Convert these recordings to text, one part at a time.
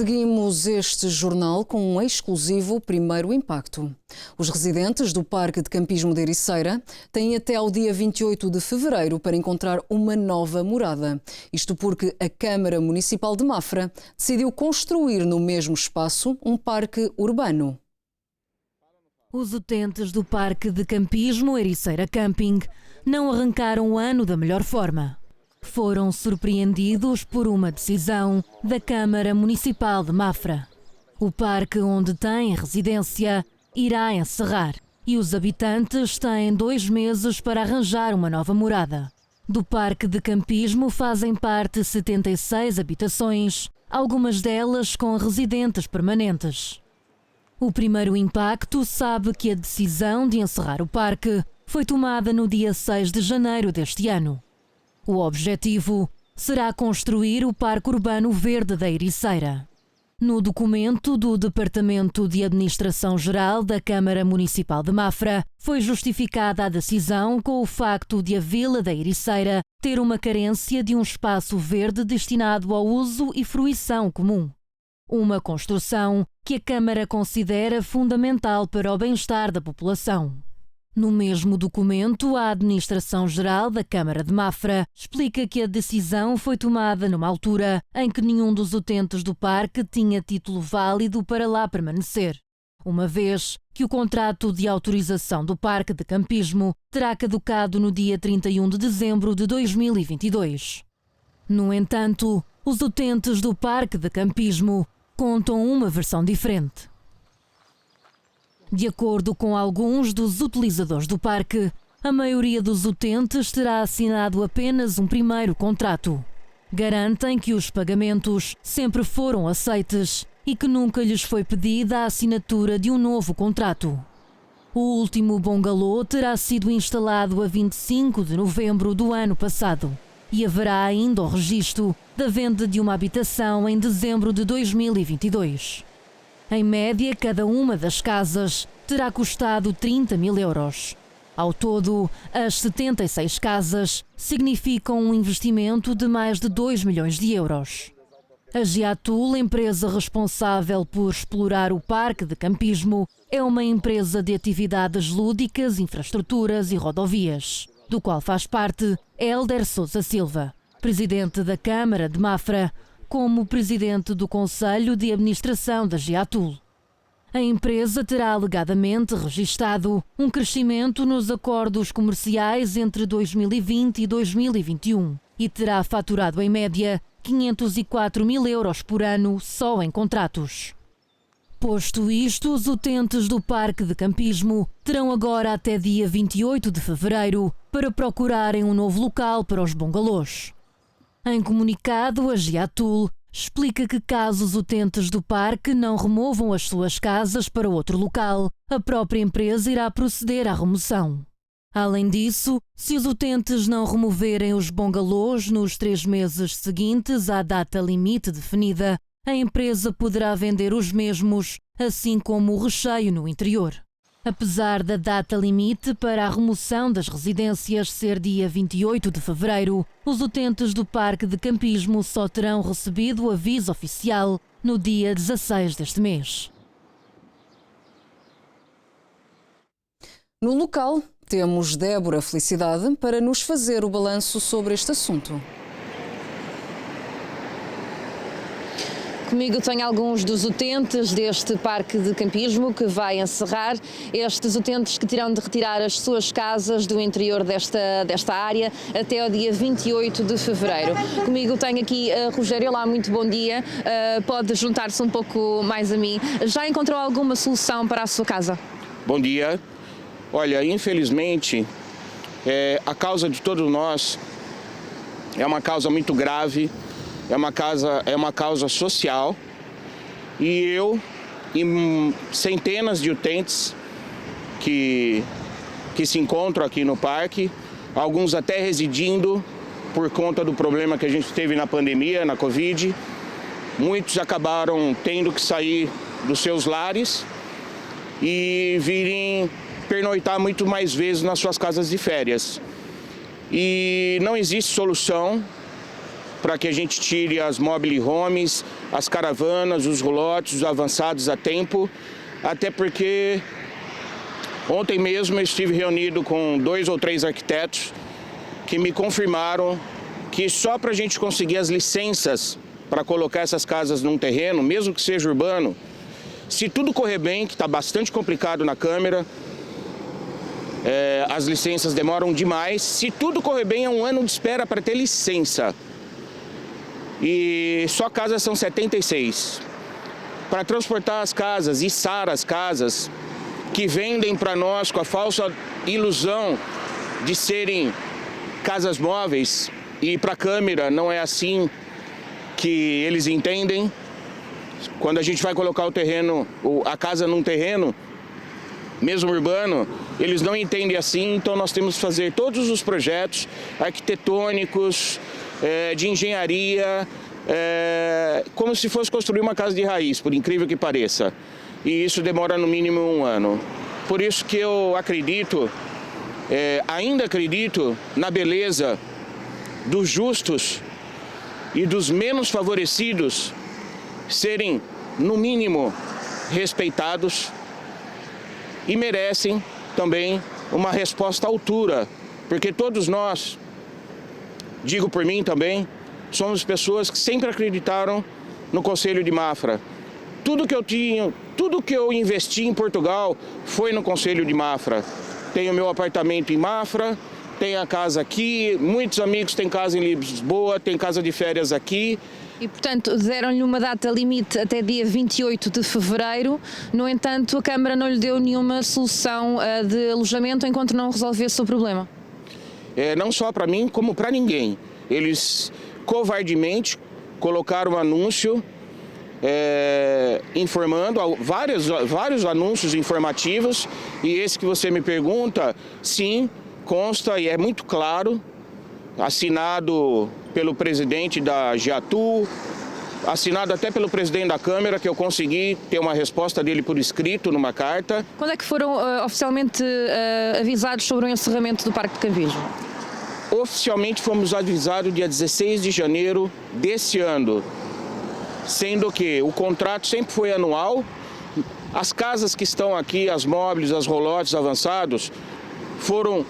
Seguimos este jornal com um exclusivo primeiro impacto. Os residentes do Parque de Campismo de Ericeira têm até ao dia 28 de fevereiro para encontrar uma nova morada. Isto porque a Câmara Municipal de Mafra decidiu construir no mesmo espaço um parque urbano. Os utentes do Parque de Campismo Ericeira Camping não arrancaram o ano da melhor forma. Foram surpreendidos por uma decisão da Câmara Municipal de Mafra. O parque onde têm residência irá encerrar e os habitantes têm 2 meses para arranjar uma nova morada. Do Parque de Campismo fazem parte 76 habitações, algumas delas com residentes permanentes. O primeiro impacto sabe que a decisão de encerrar o parque foi tomada no dia 6 de janeiro deste ano. O objetivo será construir o Parque Urbano Verde da Ericeira. No documento do Departamento de Administração-Geral da Câmara Municipal de Mafra, foi justificada a decisão com o facto de a Vila da Ericeira ter uma carência de um espaço verde destinado ao uso e fruição comum. Uma construção que a Câmara considera fundamental para o bem-estar da população. No mesmo documento, a Administração-Geral da Câmara de Mafra explica que a decisão foi tomada numa altura em que nenhum dos utentes do parque tinha título válido para lá permanecer, uma vez que o contrato de autorização do Parque de Campismo terá caducado no dia 31 de dezembro de 2022. No entanto, os utentes do Parque de Campismo contam uma versão diferente. De acordo com alguns dos utilizadores do parque, a maioria dos utentes terá assinado apenas um primeiro contrato. Garantem que os pagamentos sempre foram aceites e que nunca lhes foi pedida a assinatura de um novo contrato. O último bungalô terá sido instalado a 25 de novembro do ano passado e haverá ainda o registro da venda de uma habitação em dezembro de 2022. Em média, cada uma das casas terá custado 30 mil euros. Ao todo, as 76 casas significam um investimento de mais de 2 milhões de euros. A Giatul, empresa responsável por explorar o Parque de Campismo, é uma empresa de atividades lúdicas, infraestruturas e rodovias, do qual faz parte Hélder Sousa Silva, presidente da Câmara de Mafra, como presidente do Conselho de Administração da Giatul. A empresa terá alegadamente registado um crescimento nos acordos comerciais entre 2020 e 2021 e terá faturado em média 504 mil euros por ano só em contratos. Posto isto, os utentes do Parque de Campismo terão agora até dia 28 de fevereiro para procurarem um novo local para os bungalôs. Em comunicado, a Giatul explica que caso os utentes do parque não removam as suas casas para outro local, a própria empresa irá proceder à remoção. Além disso, se os utentes não removerem os bungalôs nos 3 meses seguintes à data limite definida, a empresa poderá vender os mesmos, assim como o recheio no interior. Apesar da data limite para a remoção das residências ser dia 28 de fevereiro, os utentes do Parque de Campismo só terão recebido o aviso oficial no dia 16 deste mês. No local, temos Débora Felicidade para nos fazer o balanço sobre este assunto. Comigo tenho alguns dos utentes deste Parque de Campismo que vai encerrar. Estes utentes que terão de retirar as suas casas do interior desta área até ao dia 28 de fevereiro. Comigo tenho aqui Rogério. Olá, muito bom dia. Pode juntar-se um pouco mais a mim. Já encontrou alguma solução para a sua casa? Bom dia. Olha, infelizmente, a causa de todos nós é uma causa muito grave. É uma causa social e eu e centenas de utentes que se encontram aqui no parque, alguns até residindo por conta do problema que a gente teve na pandemia, na Covid. Muitos acabaram tendo que sair dos seus lares e virem pernoitar muito mais vezes nas suas casas de férias. E não existe solução para que a gente tire as mobile homes, as caravanas, os roulotes, os avançados a tempo, até porque ontem mesmo eu estive reunido com 2 ou 3 arquitetos que me confirmaram que só para a gente conseguir as licenças para colocar essas casas num terreno, mesmo que seja urbano, se tudo correr bem, que está bastante complicado na Câmara, as licenças demoram demais. Se tudo correr bem, é 1 ano de espera para ter licença. E só casas são 76. Para transportar as casas, içar as casas, que vendem para nós com a falsa ilusão de serem casas móveis, e para a Câmara não é assim que eles entendem. Quando a gente vai colocar a casa num terreno, mesmo urbano, eles não entendem assim, então nós temos que fazer todos os projetos arquitetônicos, de engenharia, como se fosse construir uma casa de raiz, por incrível que pareça. E isso demora no mínimo 1 ano. Por isso que eu acredito, ainda acredito na beleza dos justos e dos menos favorecidos serem, no mínimo, respeitados e merecem também uma resposta à altura, porque todos nós, digo por mim também, somos pessoas que sempre acreditaram no Conselho de Mafra. Tudo que eu tinha, tudo que eu investi em Portugal foi no Conselho de Mafra. Tenho meu apartamento em Mafra, tenho a casa aqui, muitos amigos têm casa em Lisboa, têm casa de férias aqui. E, portanto, deram-lhe uma data limite até dia 28 de fevereiro. No entanto, a Câmara não lhe deu nenhuma solução de alojamento enquanto não resolvesse o problema. Não só para mim, como para ninguém. Eles covardemente colocaram um anúncio informando, vários anúncios informativos, e esse que você me pergunta, sim, consta e é muito claro, assinado pelo presidente da GEATU, assinado até pelo presidente da Câmara, que eu consegui ter uma resposta dele por escrito numa carta. Quando é que foram oficialmente avisados sobre o encerramento do Parque de Campismo? Oficialmente fomos avisados dia 16 de janeiro desse ano, sendo que o contrato sempre foi anual. As casas que estão aqui, as móveis, as roulotes avançados, foram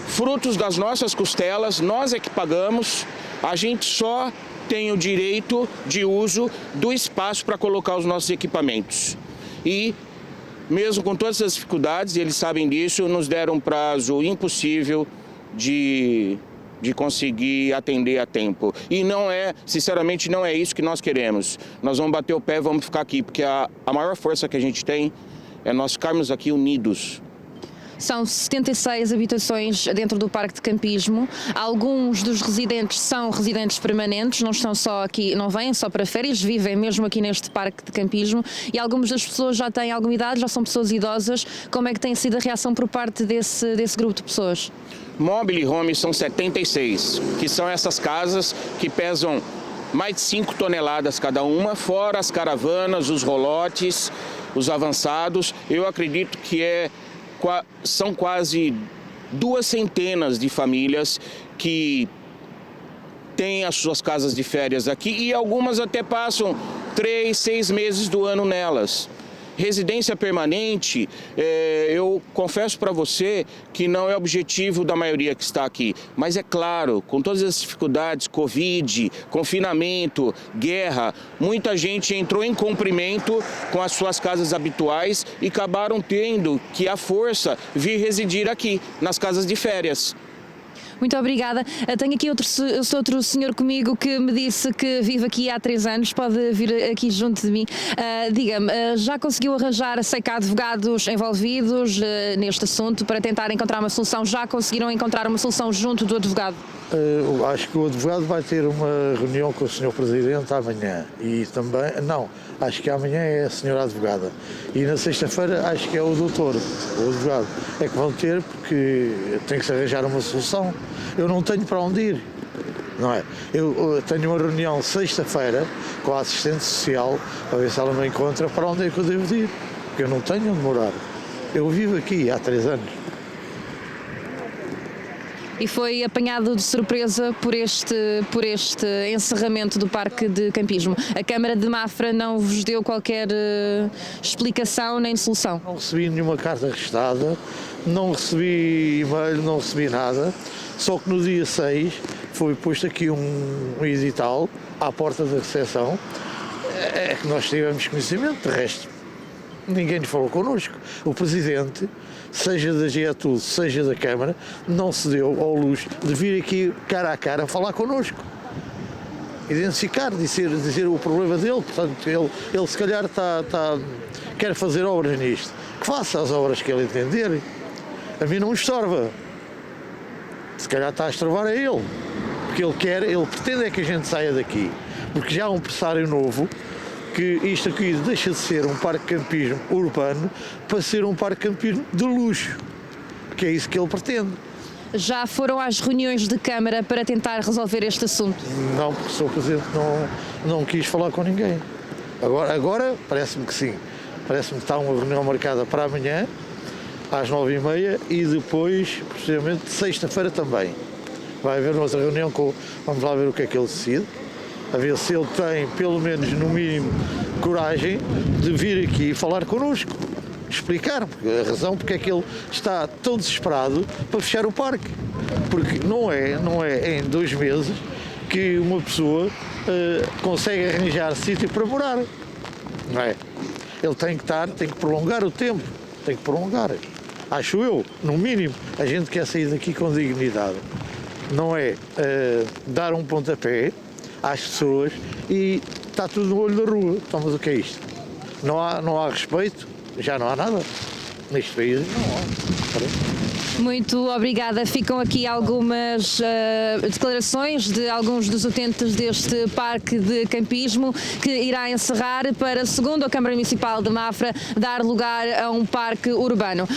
frutos das nossas costelas, nós é que pagamos, a gente só tem o direito de uso do espaço para colocar os nossos equipamentos. E, mesmo com todas as dificuldades, e eles sabem disso, nos deram um prazo impossível de conseguir atender a tempo. E sinceramente, não é isso que nós queremos. Nós vamos bater o pé e vamos ficar aqui, porque a maior força que a gente tem é nós ficarmos aqui unidos. São 76 habitações dentro do Parque de Campismo. Alguns dos residentes são residentes permanentes, não estão só aqui, não vêm só para férias, vivem mesmo aqui neste Parque de Campismo, e algumas das pessoas já têm alguma idade, já são pessoas idosas. Como é que tem sido a reação por parte desse grupo de pessoas? Mobile homes são 76, que são essas casas que pesam mais de 5 toneladas cada uma, fora as caravanas, os roulotes, os avançados. Eu acredito que são quase 200 de famílias que têm as suas casas de férias aqui, e algumas até passam 3, 6 meses do ano nelas. Residência permanente, eu confesso para você que não é objetivo da maioria que está aqui. Mas é claro, com todas as dificuldades, Covid, confinamento, guerra, muita gente entrou em cumprimento com as suas casas habituais e acabaram tendo que, à força, vir residir aqui, nas casas de férias. Muito obrigada. Tenho aqui outro senhor comigo que me disse que vive aqui há 3 anos, pode vir aqui junto de mim. Diga-me, já conseguiu arranjar, sei que há advogados envolvidos neste assunto para tentar encontrar uma solução? Já conseguiram encontrar uma solução junto do advogado? Acho que o advogado vai ter uma reunião com o Sr. Presidente amanhã e também, acho que amanhã é a Sra. Advogada e na sexta-feira acho que é o doutor, o advogado. É que vão ter, porque tem que se arranjar uma solução. Eu não tenho para onde ir, não é? Eu tenho uma reunião sexta-feira com a assistente social para ver se ela me encontra para onde é que eu devo ir, porque eu não tenho onde morar. Eu vivo aqui há 3 anos. E foi apanhado de surpresa por este encerramento do parque de campismo. A Câmara de Mafra não vos deu qualquer explicação nem solução? Não recebi nenhuma carta registada, não recebi e-mail, não recebi nada, só que no dia 6 foi posto aqui um edital à porta da recepção, é que nós tivemos conhecimento, de resto ninguém nos falou connosco. O Presidente, seja da GETUL, seja da Câmara, não se deu ao luxo de vir aqui cara a cara falar connosco. Identificar, dizer o problema dele, portanto, ele se calhar quer fazer obras nisto. Que faça as obras que ele entender. A mim não me estorva. Se calhar está a estorvar a ele. Porque ele pretende é que a gente saia daqui. Porque já há um pressário novo que isto aqui deixa de ser um parque de campismo urbano para ser um parque de campismo de luxo. Que é isso que ele pretende. Já foram às reuniões de Câmara para tentar resolver este assunto? Não, porque o Sr. Presidente não quis falar com ninguém. Agora parece-me que sim. Parece-me que está uma reunião marcada para amanhã, às 9h30, e depois, posteriormente, sexta-feira também. Vai haver outra reunião vamos lá ver o que é que ele decide, a ver se ele tem, pelo menos no mínimo, coragem de vir aqui e falar connosco. Explicar a razão porque é que ele está tão desesperado para fechar o parque. Porque não é em 2 meses que uma pessoa consegue arranjar sítio para morar. Não é? Ele tem que prolongar o tempo, tem que prolongar. Acho eu, no mínimo, a gente quer sair daqui com dignidade. Não é dar um pontapé às pessoas e está tudo no olho da rua. Então, mas o que é isto? Não há respeito, já não há nada. Neste país não há. Muito obrigada. Ficam aqui algumas declarações de alguns dos utentes deste parque de campismo que irá encerrar para, segundo a Câmara Municipal de Mafra, dar lugar a um parque urbano.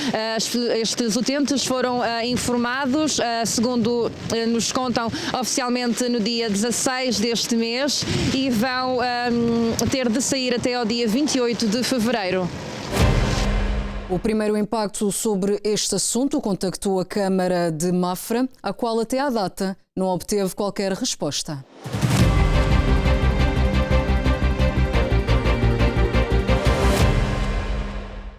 Estes utentes foram informados, segundo nos contam oficialmente, no dia 16 deste mês e vão ter de sair até ao dia 28 de fevereiro. O primeiro impacto sobre este assunto contactou a Câmara de Mafra, a qual até à data não obteve qualquer resposta.